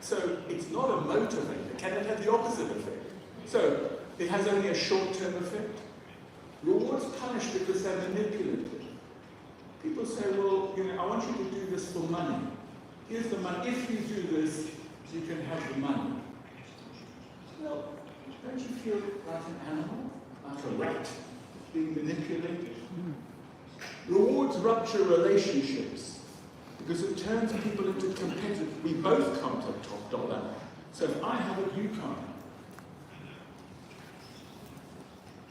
So it's not a motivator. Can it have the opposite effect? So it has only a short-term effect. Rewards punish because they're manipulative. People say, well, I want you to do this for money. Here's the money. If you do this, you can have the money. Well, don't you feel like an animal? Like a rat being manipulated? Rewards rupture relationships because it turns people into competitive. We both come to top dollar. So if I have it, you can't.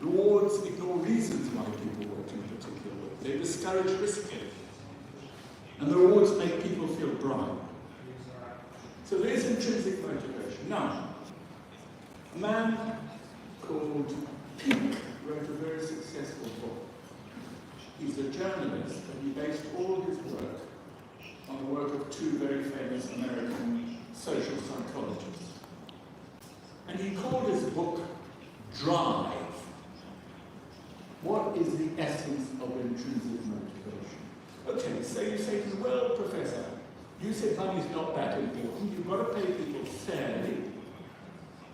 Rewards ignore reasons why people work in a particular way. They discourage risk-taking. And the rewards make people feel bribed. So there's intrinsic motivation. Now, a man called Pink wrote a very successful book. He's a journalist, and he based all his work on the work of two very famous American social psychologists. And he called his book Drive. What is the essence of intrinsic motivation? Okay, so you say to me, well, Professor, you said money's not that important. You've got to pay people fairly,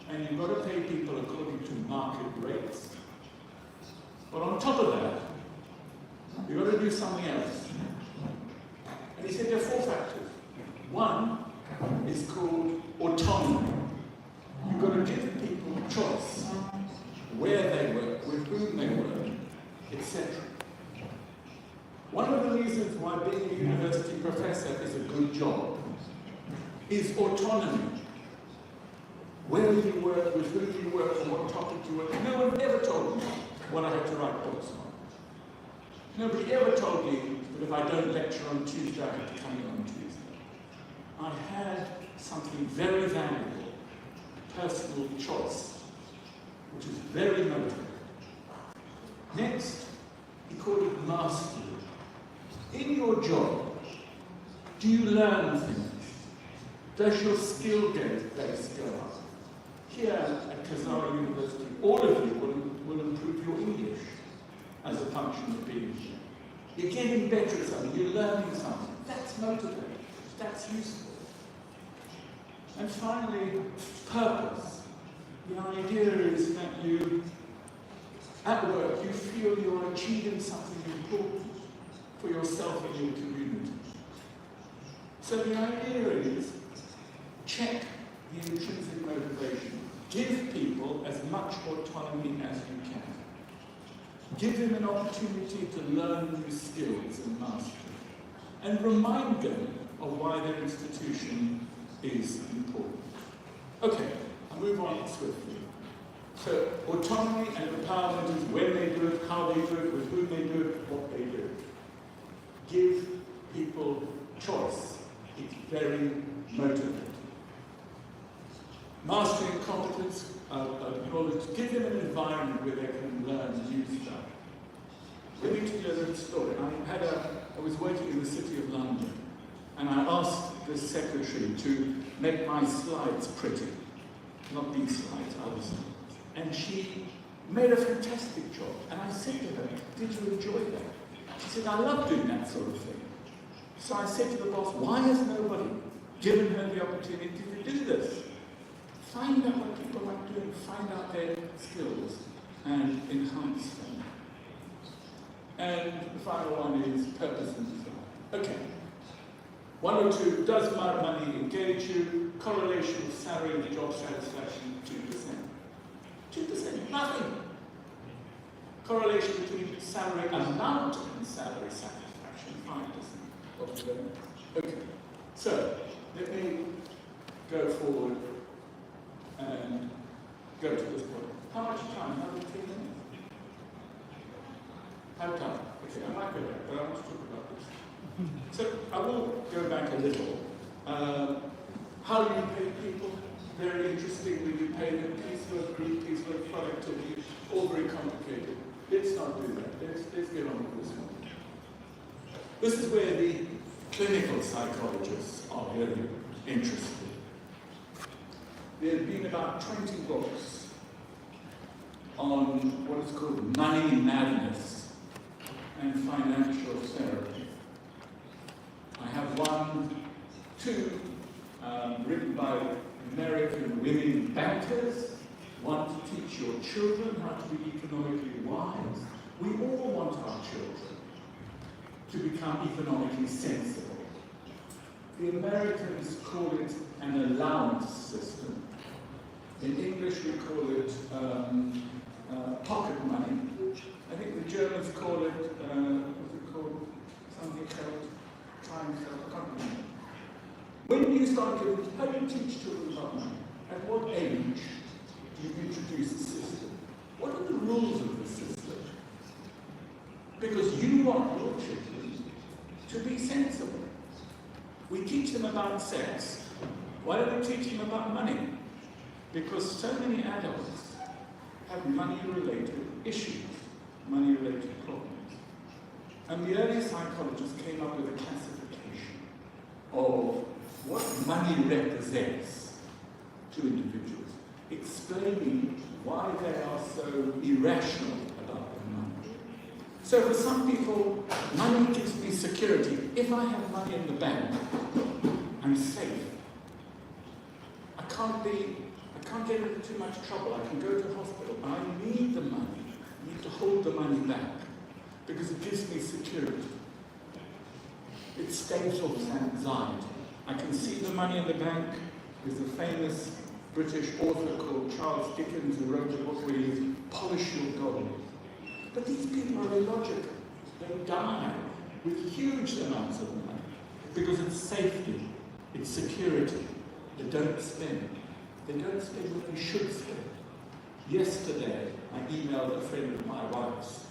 and you've got to pay people according to market rates. But on top of that, you've got to do something else. And he said there are four factors. One is called autonomy. You've got to give people choice, where they work, with whom they work, etc. One of the reasons why being a university professor is a good job is autonomy. Where you work, with whom you work, and what topic you work. No one ever told me what I had to write books on. Nobody ever told me that if I don't lecture on Tuesday, I have to come in on Tuesday. I had something very valuable, personal choice, which is very motivating. Next, he called it mastery. In your job, do you learn things? Does your skill base go up? Here at Kazara University, all of you will improve your English as a function of being here. You're getting better at something, you're learning something. That's motivating, that's useful. And finally, purpose. The idea is that you, at work, you feel you're achieving something important for yourself and your community. So the idea is, check the intrinsic motivation. Give people as much autonomy as you can. Give them an opportunity to learn new skills and mastery. And remind them of why their institution is important. Okay, I'll move on swiftly. So autonomy and empowerment is when they do it, how they do it, with whom they do it, what they do. Give people choice. It's very motivating. Mastery and competence, give them an environment where they can learn new stuff. Let me tell you a little story. I was working in the City of London, and I asked the secretary to make my slides pretty. Not these slides, other slides. And she made a fantastic job. And I said to her, did you enjoy that? She said, I love doing that sort of thing. So I said to the boss, why has nobody given her the opportunity to do this? Find out what people like doing, find out their skills, and enhance them. And the final one is purpose and design. Okay. 1 or 2, does money engage you? Correlation of salary and job satisfaction, 2%. 2%, nothing. Correlation between salary amount and salary satisfaction, 5%. Okay, so let me go forward and go to this point. How much time? How many minutes? Have time. Okay, I might go back, but I want to talk about this. So I will go back a little. How do you pay people? Very interestingly, you pay them piecework, group piecework, productivity, all very complicated. Let's not do that. Let's get on with this one. This is where the clinical psychologists are very interested. There have been about 20 books on what is called money madness and financial therapy. I have 2 written written by American women bankers, want to teach your children how to be economically wise. We all want our children to become economically sensible. The Americans call it an allowance system. In English we call it pocket money. I think the Germans call it, what's it called? Something else, time else, I can't remember. When you start giving, how do you teach children about money? At what age do you introduce the system? What are the rules of the system? Because you want your children to be sensible. We teach them about sex. Why don't we teach them about money? Because so many adults have money-related issues, money-related problems. And the early psychologists came up with a classification of what money represents to individuals, explaining why they are so irrational about their money. So for some people, money gives me security. If I have money in the bank, I'm safe. I can't get into too much trouble. I can go to hospital. I need the money. I need to hold the money back because it gives me security. It staves off anxiety. I can see the money in the bank. There's a famous British author called Charles Dickens who wrote a book where he Polish Your Gold. But these people are illogical. They die with huge amounts of money because it's safety, it's security. They don't spend. They don't spend what they should spend. Yesterday, I emailed a friend of my wife's.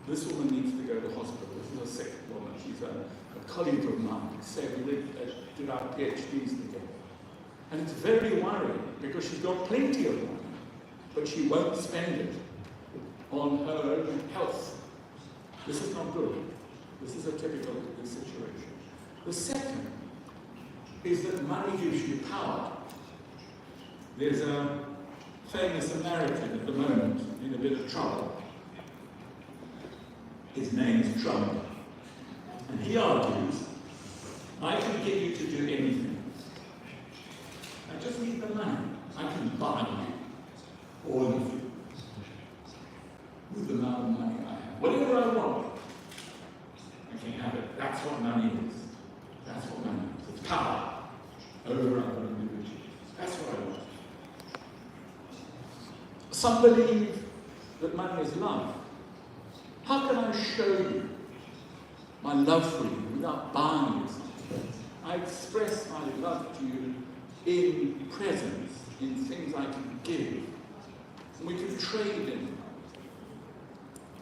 This woman needs to go to hospital. This is a sick woman. She's a colleague of mine. Said we did our PhDs together. And it's very worrying because she's got plenty of money, but she won't spend it on her own health. This is not good. This is a typical situation. The second is that money gives you power. There's a famous American at the moment in a bit of trouble. His name is Trump. And he argues, I can get you to do anything. I just need the money. I can buy you, all of you, with the amount of money I have. Whatever I want, I can have it. That's what money is. That's what money is. It's power over other individuals. That's what I want. Some believe that money is love. How can I show you my love for you without buying you something? I express my love to you in presence, in things I can give. And we can trade in.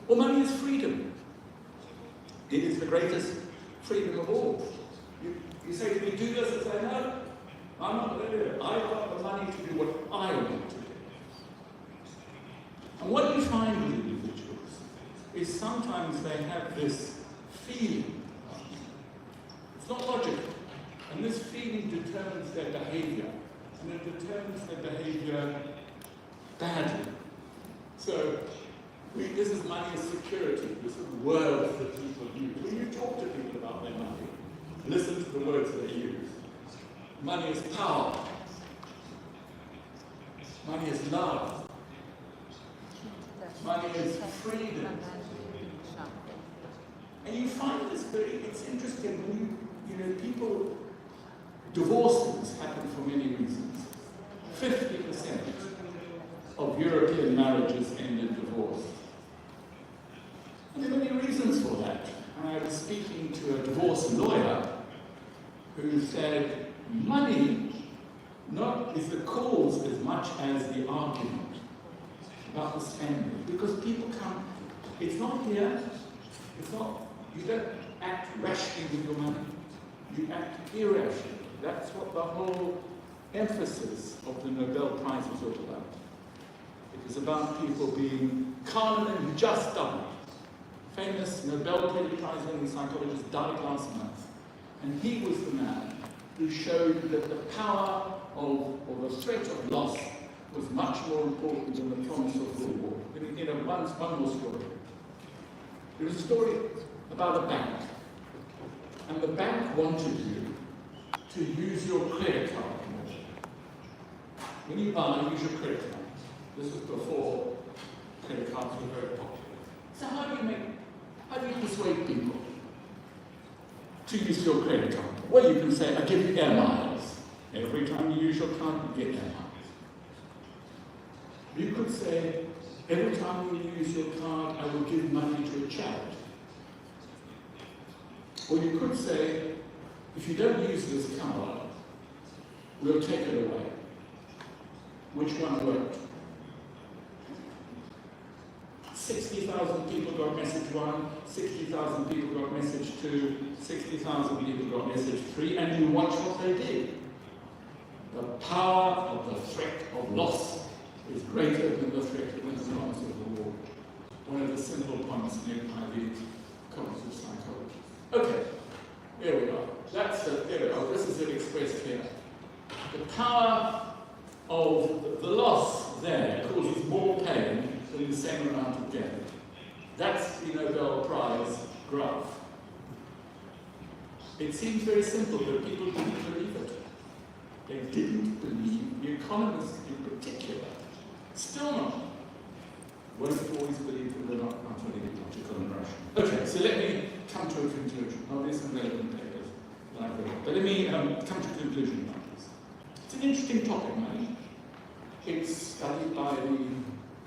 Well, money is freedom. It is the greatest freedom of all. You say to me, do this, and say, no, I'm not going to do it. I've got the money to do what I want to do. And what you find with individuals is sometimes they have this feeling. It's not logical. And this feeling determines their behavior. And it determines their behavior badly. So, this is money as security. This is words that people use. When you talk to people about their money, listen to the words they use. Money is power. Money is love. Money is freedom. And you find this it's interesting when people, divorces happen for many reasons. 50% of European marriages end in divorce. And there are many reasons for that. I was speaking to a divorce lawyer who said money not is the cause as much as the argument about the spending. Because people come, it's not here, you don't act rashly with your money, you act irrationally. That's what the whole emphasis of the Nobel Prize was all about. It was about people being calm and just double. Famous Nobel Prize winning psychologist died last month. And he was the man who showed that the power or the threat of loss was much more important than the promise of reward. One more story. There was a story about a bank. And the bank wanted you to use your credit card When you buy, use your credit card. This was before credit cards were very popular. So how do you persuade people to use your credit card? Well, you can say, I give you air miles. Every time you use your card, you get air miles. You could say, every time you use your card, I will give money to a charity. Or you could say, if you don't use this card, we'll take it away. Which one worked? 60,000 people got message 1, 60,000 people got message 2, 60,000 people got message 3, and you watch what they did. The power of the threat of loss is greater than the threat of the promise of the war. One of the simple points made by the cognitive psychologists. Okay, here we are. There we are. This is it expressed here. The power of the loss there causes more pain than the same amount of gain. That's the Nobel Prize graph. It seems very simple, but people didn't believe it. They didn't believe, the economists in particular, still not, won't always believe that we're not really logical and rational. Okay, so let me come to a conclusion. Oh, there's some relevant papers that I've read. But let me come to a conclusion about this. It's an interesting topic, right? It's studied by the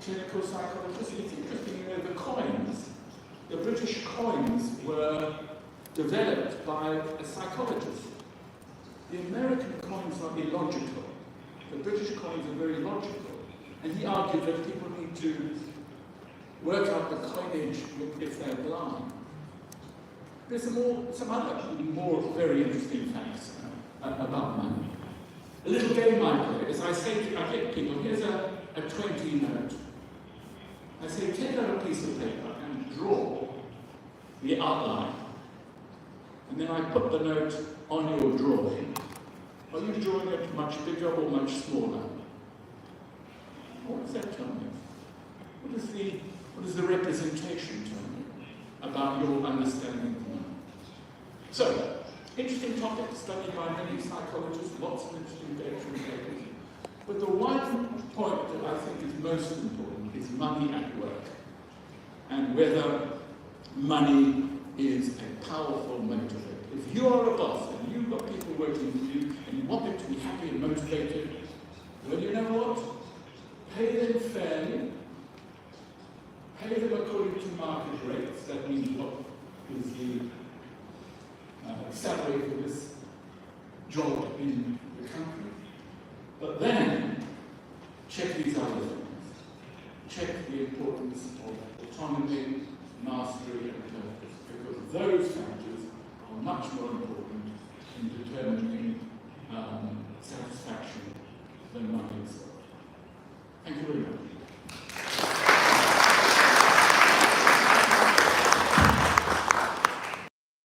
clinical psychologists. It's interesting, the coins, the British coins were developed by a psychologist. The American coins are illogical. The British coins are very logical. And he argued that people need to work out the coinage if they're blind. There's some other more very interesting facts about money. A little game I play is I get people, here's a 20 note. I say, take out a piece of paper and draw the outline. And then I put the note on your drawing. Are you drawing it much bigger or much smaller? What does that tell me? What does the representation tell me about your understanding of money? So, interesting topic studied by many psychologists, lots of interesting data and papers. But the one point that I think is most important is money at work, and whether money is a powerful motivator. If you are a boss and you've got people working for you and you want them to be happy and motivated, well, you know what? Pay them fairly, pay them according to market rates. That means what is the salary for this job in the country. But then, check these other things. Check the importance of autonomy, mastery, and purpose, because those factors are much more important